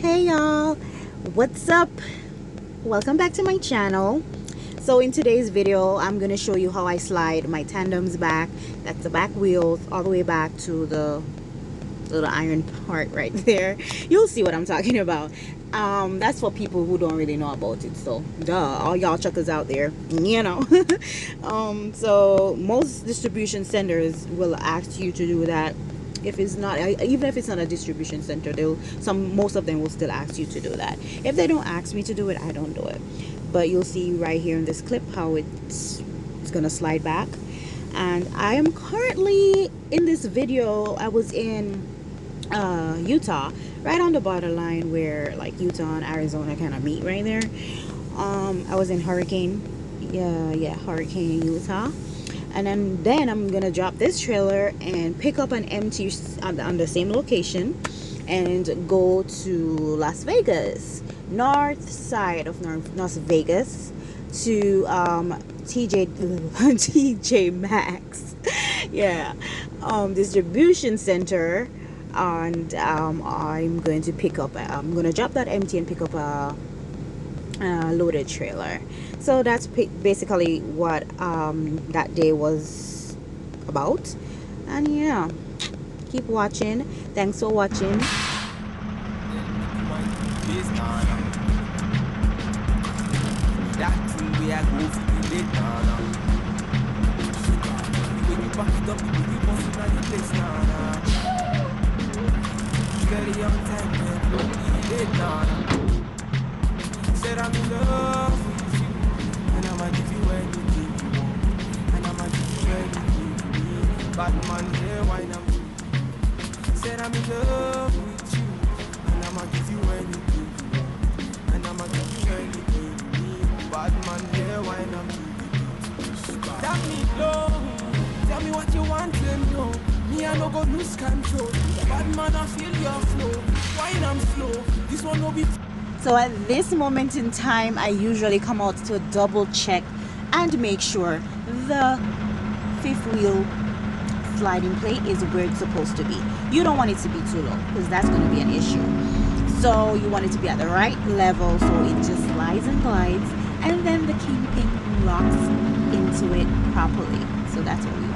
Hey y'all, what's up? Welcome back to my channel. So in today's video I'm gonna show you how I slide my tandems back. That's the back wheels all the way back to the little iron part right there. You'll see what I'm talking about. That's for people who don't really know about it, so duh, all y'all chuckers out there, you know. So most distribution centers will ask you to do that. If it's not, even if it's not a distribution center, most of them will still ask you to do that. If they don't ask me to do it, I don't do it. But you'll see right here in this clip how it's gonna slide back. And I am currently in this video. I was in Utah, right on the borderline where like Utah and Arizona kind of meet right there. I was in Hurricane Utah, and then I'm gonna drop this trailer and pick up an empty on the same location and go to Las Vegas, north side of Las Vegas, to TJ Maxx, distribution center. And I'm going to drop that empty and pick up a loaded trailer. So that's basically what that day was about. And yeah, keep watching. Thanks for watching. Very young time, man, don't need it, said I'm in love with you, and I'ma give you anything you want, and I'ma give you anything you need. Bad man, yeah, why not? Said I'm in love with you, and I'ma give you anything you want, and I'ma give you anything you need. Bad man, yeah, why not? Tell me low, tell me what you want to know. Me, I no go lose control. Bad man, I feel your flow. Wine I'm slow. This one will be. So at this moment in time, I usually come out to double check and make sure the fifth wheel sliding plate is where it's supposed to be. You don't want it to be too low because that's going to be an issue. So you want it to be at the right level so it just slides and glides, and then the kingpin locks into it properly. So that's what we want.